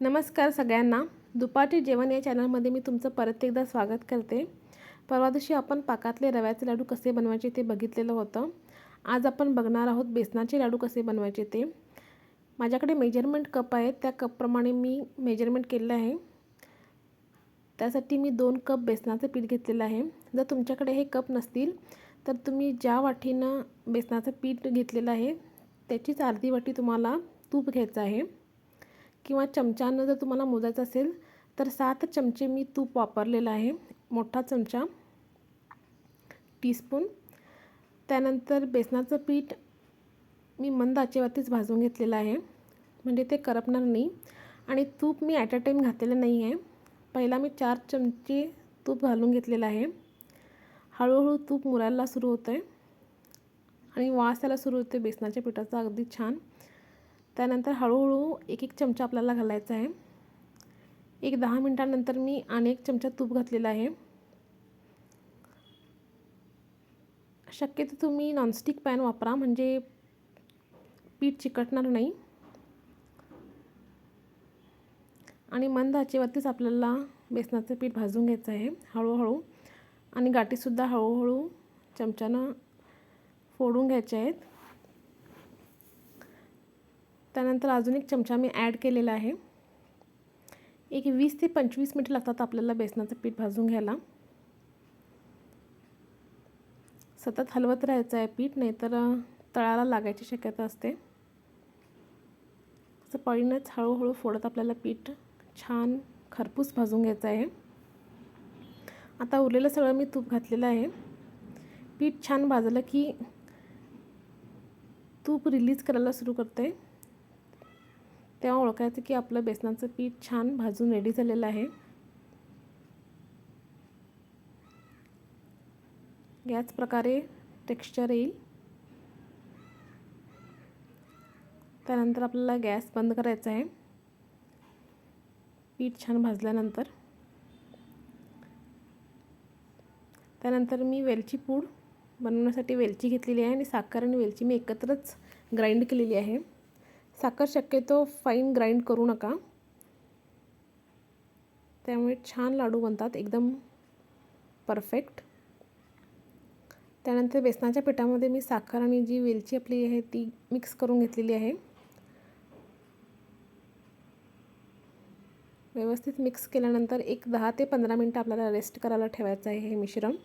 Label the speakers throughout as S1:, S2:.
S1: नमस्कार सगळ्यांना. दुपारचे जेवण या चॅनलमध्ये मी तुमचं परत एकदा स्वागत करते. परवा दिवशी आपण पाकातले रव्याचे लाडू कसे बनवायचे ते बघितलेलं होतं. आज आपण बघणार आहोत बेसनाचे लाडू कसे बनवायचे ते. माझ्याकडे मेजरमेंट कप आहे, त्या कपप्रमाणे मी मेजरमेंट केलेलं आहे. त्यासाठी मी 2 कप बेसनाचं पीठ घेतलेलं आहे. जर तुमच्याकडे हे कप नसतील तर तुम्ही ज्या वाटीनं बेसनाचं पीठ घेतलेलं आहे त्याचीच अर्धी वाटी तुम्हाला तूप घ्यायचं आहे, किंवा चमच्यानं जर तुम्हाला मोजायचं असेल तर 7 चमचे मी तूप वापरलेलं आहे, मोठा चमचा, टीस्पून. त्यानंतर बेसनाचं पीठ मी मंद आचेवरतीच भाजून घेतलेलं आहे, म्हणजे ते करपणार नाही. आणि तूप मी ॲट अ टाईम घातलेलं नाही आहे. पहिला मी 4 चमचे तूप घालून घेतलेलं आहे. हळूहळू तूप मुरायला सुरू होतं आहे आणि वास यायला सुरू होते बेसनाच्या पिठाचा अगदी छान. त्यानंतर हळूहळू एक एक चमचा आपल्याला घालायचा आहे. एक 10 मिनटानंतर मी आणि 1 चमचा तूप घातलेला आहे. शक्यतो तुम्ही नॉनस्टिक पॅन वापरा, म्हणजे पीठ चिकटणार नाही. आणि मंद आचेवरतीच आपल्याला बेसनाचं पीठ भाजून घ्यायचं आहे हळूहळू, आणि गाठीसुद्धा हळूहळू चमच्यानं फोडून घ्यायच्या आहेत. त्यानंतर अजून 1 चमचा मी ॲड केलेला आहे. एक 20 ते 25 मिनिट लागतात आपल्याला बेसनाचं पीठ भाजून घ्यायला. सतत हलवत राहायचं आहे पीठ, नाहीतर तळाला लागायची शक्यता असते. असं पळीनंच हळूहळू फोडत आपल्याला पीठ छान खरपूस भाजून घ्यायचं आहे. आता उरलेलं सगळं मी तूप घातलेलं आहे. पीठ छान भाजलं की तूप रिलीज करायला सुरू करते, तेव्हा ओळखायचं की आपलं बेसनाचं पीठ छान भाजून रेडी झालेलं आहे. याच प्रकारे टेक्स्चर येईल. त्यानंतर आपल्याला गॅस बंद करायचा आहे पीठ छान भाजल्यानंतर. त्यानंतर मी वेलची पूड बनवण्यासाठी वेलची घेतलेली आहे, आणि साखर आणि वेलची मी एकत्रच ग्राइंड केलेली आहे. साखर शक्यतो फाईन ग्राइंड करू नका, त्यामुळे छान लाडू बनतात एकदम परफेक्ट. त्यानंतर बेसनाच्या पिठामध्ये मी साखर आणि जी वेलची आपली आहे ती मिक्स करून घेतलेली आहे. व्यवस्थित मिक्स केल्यानंतर एक 10 ते 15 मिनटं आपल्याला रेस्ट करायला ठेवायचं आहे हे मिश्रण.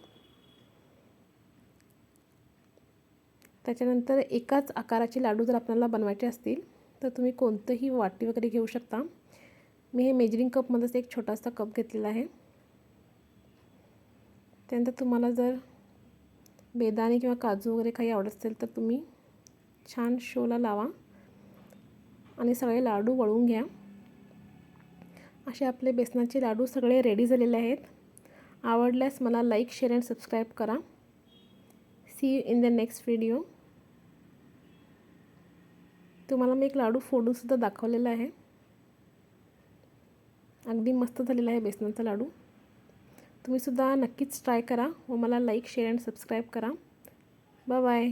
S1: त्याच्यानंतर एकाच आकाराचे लाडू जर आपल्याला बनवायचे असतील तर तुम्ही कोणतंही वाटी वगैरे घेऊ शकता. मी हे मेजरिंग कपमध्येच एक छोटासा कप घेतलेला आहे. त्यानंतर तुम्हाला जर बेदाणे किंवा काजू वगैरे काही आवडत असेल तर तुम्ही छान शोला लावा आणि सगळे लाडू वळवून घ्या. असे आपले बेसनाचे लाडू सगळे रेडी झालेले आहेत. आवडल्यास मला लाईक, शेअर अँड सबस्क्राईब करा. See you in the next video. तुम्हाला मी एक लाडू फोडूनसुद्धा दाखवलेला आहे. अगदी मस्त झालेला आहे बेसनाचा लाडू. तुम्हीसुद्धा नक्कीच ट्राय करा व मला लाईक, शेअर अँड सबस्क्राईब करा. Bye bye.